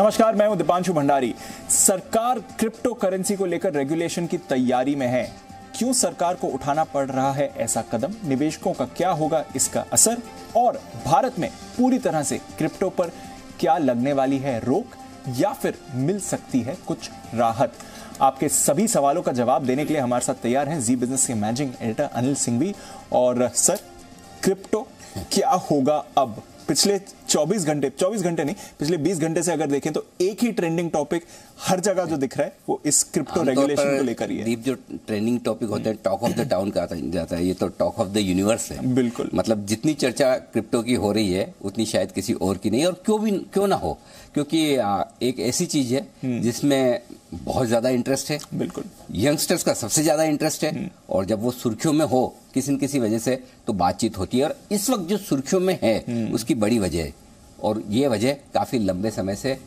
नमस्कार, मैं हूं दीपांशु भंडारी। सरकार क्रिप्टो करेंसी को लेकर रेगुलेशन की तैयारी में है। क्यों सरकार को उठाना पड़ रहा है ऐसा कदम? निवेशकों का क्या होगा इसका असर? और भारत में पूरी तरह से क्रिप्टो पर क्या लगने वाली है रोक, या फिर मिल सकती है कुछ राहत? आपके सभी सवालों का जवाब देने के लिए हमारे साथ तैयार हैं जी बिजनेस के मैनेजिंग एडिटर अनिल सिंघवी। और सर, क्रिप्टो क्या होगा अब? पिछले 24 घंटे नहीं, पिछले 20 घंटे से अगर देखें तो एक ही ट्रेंडिंग टॉपिक हर जगह जो दिख रहा है वो इस क्रिप्टो रेगुलेशन को लेकर ही है। दीप, जो ट्रेंडिंग टॉपिक होता है टॉक ऑफ द टाउन कहा जाता है, ये तो टॉक ऑफ द यूनिवर्स है। बिल्कुल, मतलब जितनी चर्चा क्रिप्टो की हो रही है उतनी शायद किसी और की नहीं, और क्यों ना हो, क्योंकि एक ऐसी चीज है जिसमें बहुत ज्यादा इंटरेस्ट है। बिल्कुल, यंगस्टर्स का सबसे ज्यादा इंटरेस्ट है, और जब वो सुर्खियों में हो किसी न किसी वजह से तो बातचीत होती है। और इस वक्त जो सुर्खियों में है उसकी बड़ी वजह है, और ये वजह काफी लंबे समय से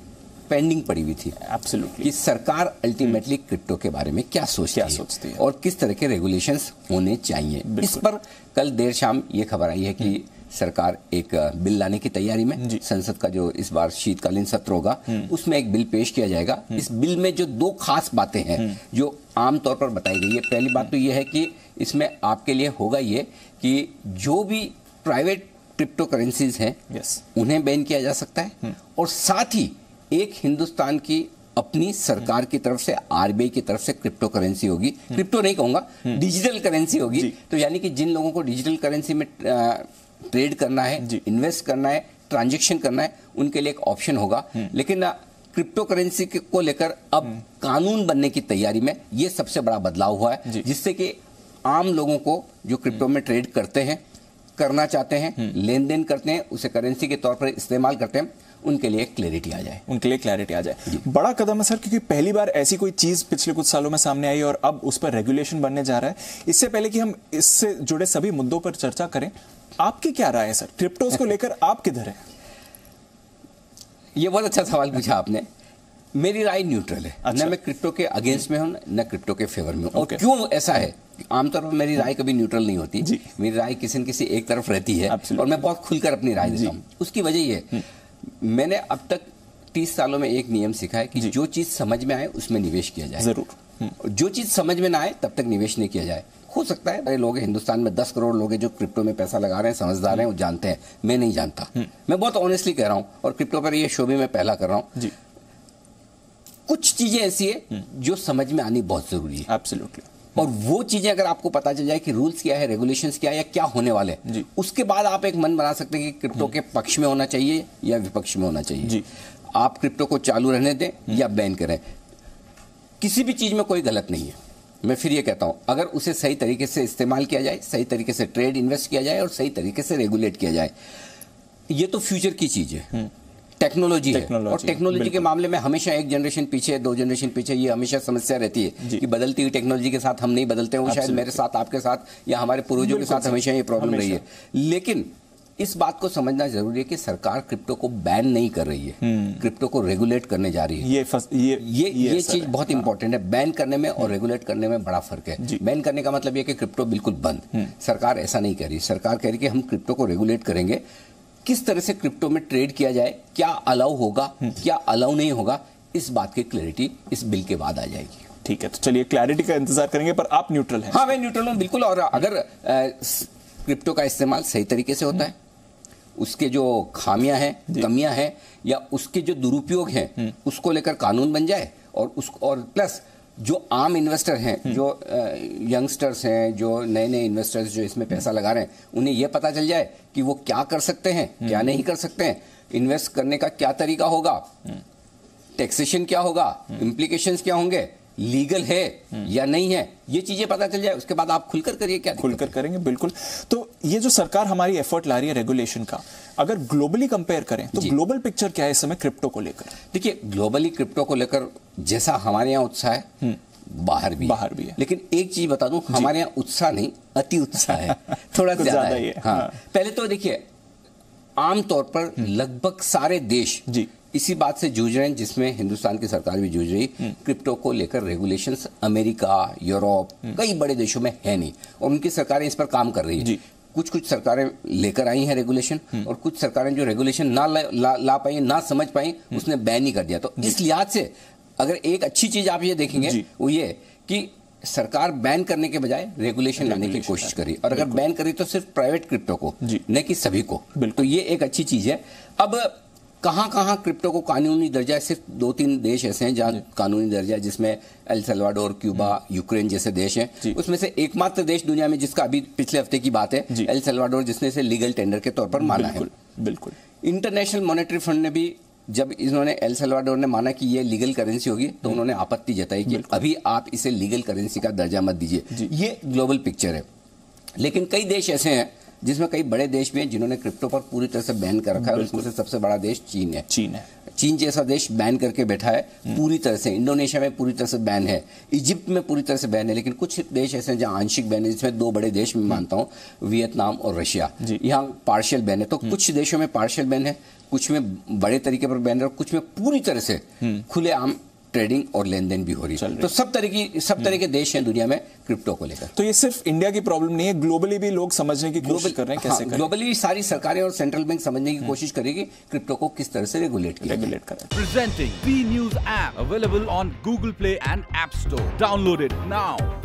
पेंडिंग पड़ी हुई थी। एब्सोल्युटली, कि सरकार अल्टीमेटली क्रिप्टो के बारे में क्या सोचती है और किस तरह के रेगुलेशंस होने चाहिए। इस पर कल देर शाम ये खबर आई है कि सरकार एक बिल लाने की तैयारी में। संसद का जो इस बार शीतकालीन सत्र होगा उसमें एक बिल पेश किया जाएगा। इस बिल में जो दो खास बातें हैं जो आमतौर पर बताई गई है, पहली बात तो ये है कि इसमें आपके लिए होगा ये कि जो भी प्राइवेट क्रिप्टो करेंसीज हैं उन्हें बैन किया जा सकता है, और साथ ही एक हिंदुस्तान की अपनी सरकार की तरफ से, आरबीआई की तरफ से क्रिप्टो करेंसी होगी। क्रिप्टो नहीं कहूंगा, डिजिटल करेंसी होगी। तो यानी कि जिन लोगों को डिजिटल करेंसी में ट्रेड करना है, इन्वेस्ट करना है, ट्रांजैक्शन करना है, उनके लिए एक ऑप्शन होगा। लेकिन क्रिप्टो करेंसी को लेकर अब कानून बनने की तैयारी में ये सबसे बड़ा बदलाव हुआ है, जिससे कि आम लोगों को जो क्रिप्टो में ट्रेड करते हैं, करना चाहते हैं, लेन देन करते हैं, उसे करेंसी के तौर पर इस्तेमाल करते हैं, उनके लिए क्लैरिटी आ जाए। बड़ा कदम है सर, क्योंकि पहली बार ऐसी कोई चीज पिछले कुछ सालों में सामने आई और अब उस पर रेगुलेशन बनने जा रहा है। इससे पहले कि हम इससे जुड़े सभी मुद्दों पर चर्चा करें, आपकी क्या राय है सर? क्रिप्टोस को लेकर आप किधर हैं? ये बहुत अच्छा सवाल पूछा आपने। मेरी राय न्यूट्रल है। अच्छा। न मैं क्रिप्टो के अगेंस्ट में हूं, न क्रिप्टो के फेवर में हूं। क्यों ऐसा है? आमतौर पर मेरी राय कभी न्यूट्रल नहीं होती। मेरी राय किसी न किसी एक तरफ रहती है, और मैं बहुत खुलकर अपनी राय देता हूं। उसकी वजह ये है, मैंने अब तक 30 सालों में एक नियम सीखा है कि जो चीज समझ में आए उसमें निवेश किया जाए। जरूर। जो चीज समझ में ना आए तब तक निवेश नहीं किया जाए। हो सकता है बड़े लोग हिंदुस्तान में 10 करोड़ लोग हैं जो क्रिप्टो में पैसा लगा रहे हैं, समझदार हैं, वो जानते हैं। मैं नहीं जानता। मैं बहुत ऑनेस्टली कह रहा हूं, और क्रिप्टो पर ये शो भी मैं पहला कर रहा हूं। कुछ चीजें ऐसी है जो समझ में आनी बहुत जरूरी है। एब्सोल्युटली। और वो चीजें अगर आपको पता चल जाए कि रूल्स क्या है, रेगुलेशंस क्या है, या क्या होने वाले हैं, उसके बाद आप एक मन बना सकते हैं कि क्रिप्टो के पक्ष में होना चाहिए या विपक्ष में होना चाहिए। आप क्रिप्टो को चालू रहने दें या बैन करें, किसी भी चीज में कोई गलत नहीं है। मैं फिर ये कहता हूं, अगर उसे सही तरीके से इस्तेमाल किया जाए, सही तरीके से ट्रेड इन्वेस्ट किया जाए, और सही तरीके से रेगुलेट किया जाए, ये तो फ्यूचर की चीज है। टेक्नोलॉजी है, और टेक्नोलॉजी के मामले में हमेशा एक जनरेशन पीछे, 2 जनरेशन पीछे, ये हमेशा समस्या रहती है कि बदलती हुई टेक्नोलॉजी के साथ हम नहीं बदलते हैं। वो शायद मेरे साथ, आपके साथ, या हमारे पूर्वजों के साथ हमेशा ये प्रॉब्लम रही है। लेकिन इस बात को समझना जरूरी है कि सरकार क्रिप्टो को बैन नहीं कर रही है, क्रिप्टो को रेगुलेट करने जा रही है। ये चीज बहुत इंपॉर्टेंट है। बैन करने में और रेगुलेट करने में बड़ा फर्क है। बैन करने का मतलब ये कि क्रिप्टो बिल्कुल बंद। सरकार ऐसा नहीं कह रही। सरकार कह रही कि हम क्रिप्टो को रेगुलेट करेंगे, किस तरह से क्रिप्टो में ट्रेड किया जाए, क्या अलाउ होगा, क्या अलाउ नहीं होगा, इस बात की क्लैरिटी इस बिल के बाद आ जाएगी। ठीक है, तो चलिए क्लैरिटी का इंतजार करेंगे, पर आप न्यूट्रल हैं? हाँ, मैं न्यूट्रल हूं बिल्कुल। और अगर क्रिप्टो का इस्तेमाल सही तरीके से होता है, उसके जो खामियां हैं, कमियां हैं, या उसके जो दुरुपयोग हैं, उसको लेकर कानून बन जाए, और प्लस जो आम इन्वेस्टर हैं, जो यंगस्टर्स हैं, जो नए नए इन्वेस्टर्स जो इसमें पैसा लगा रहे हैं, उन्हें यह पता चल जाए कि वो क्या कर सकते हैं, क्या नहीं कर सकते हैं, इन्वेस्ट करने का क्या तरीका होगा, टैक्सेशन क्या होगा, इम्प्लीकेशंस क्या होंगे, लीगल है या नहीं है, ये चीजें पता चल जाए, उसके बाद आप खुलकर करिए। क्या खुलकर करेंगे? बिल्कुल। तो ये जो सरकार हमारी एफर्ट ला रही है रेगुलेशन का, अगर ग्लोबली कंपेयर करें तो ग्लोबल पिक्चर क्या है इस समय क्रिप्टो को लेकर? देखिए, ग्लोबली क्रिप्टो को लेकर जैसा हमारे यहाँ उत्साह है, बाहर भी है। लेकिन एक चीज बता दूं, हमारे यहाँ उत्साह नहीं, अति उत्साह है। थोड़ा ज्यादा है। हाँ। पहले तो देखिए, आमतौर पर लगभग सारे देश इसी बात से जूझ रहे हैं, जिसमें हिंदुस्तान की सरकार भी जूझ रही। क्रिप्टो को लेकर रेगुलेशंस अमेरिका, यूरोप, कई बड़े देशों में है नहीं, और उनकी सरकारें इस पर काम कर रही है। कुछ सरकारें लेकर आई हैं रेगुलेशन, और कुछ सरकारें जो रेगुलेशन ना ला पाई, ना समझ पाई, उसने बैन ही कर दिया। तो इस लिहाज से अगर एक अच्छी चीज आप ये देखेंगे वो ये कि सरकार बैन करने के बजाय रेगुलेशन लाने की कोशिश करी, और अगर बैन करी तो सिर्फ प्राइवेट क्रिप्टो को, न कि सभी को। तो ये एक अच्छी चीज है। अब कहां क्रिप्टो को कानूनी दर्जा है? सिर्फ 2-3 देश ऐसे हैं जहां कानूनी दर्जा है, जिसमें एल सल्वाडोर, क्यूबा, यूक्रेन जैसे देश हैं। उसमें से एकमात्र देश दुनिया में जिसका अभी पिछले हफ्ते की बात है, एल सल्वाडोर, जिसने इसे लीगल टेंडर के तौर पर माना है। बिल्कुल। इंटरनेशनल मॉनेटरी फंड ने भी, जब इन्होंने एल सल्वाडोर ने माना कि ये लीगल करेंसी होगी, तो उन्होंने आपत्ति जताई कि अभी आप इसे लीगल करेंसी का दर्जा मत दीजिए। ये ग्लोबल पिक्चर है। लेकिन कई देश ऐसे हैं जिसमें कई बड़े देश भी हैं जिन्होंने क्रिप्टो पर पूरी तरह से बैन कर रखा है, और उसमें से सबसे बड़ा देश चीन है। चीन जैसा देश बैन करके बैठा है पूरी तरह से। इंडोनेशिया में पूरी तरह से बैन है, इजिप्ट में पूरी तरह से बैन है। लेकिन कुछ देश ऐसे हैं जहां आंशिक बैन है, जिसमें 2 बड़े देश मैं मानता हूं, वियतनाम और रशिया। यहाँ पार्शियल बैन है। तो कुछ देशों में पार्शियल बैन है, कुछ में बड़े तरीके पर बैन है, और कुछ में पूरी तरह से खुलेआम ट्रेडिंग और लेन देन भी हो रही है। तो सब तरह के देश हैं दुनिया में क्रिप्टो को लेकर। तो ये सिर्फ इंडिया की प्रॉब्लम नहीं है, ग्लोबली भी लोग समझने की कोशिश कर रहे हैं कैसे करें। ग्लोबली भी सारी सरकारें और सेंट्रल बैंक समझने की कोशिश करेगी क्रिप्टो को किस तरह से रेगुलेट करें। Presenting B news app available on Google Play and App Store. Download it now.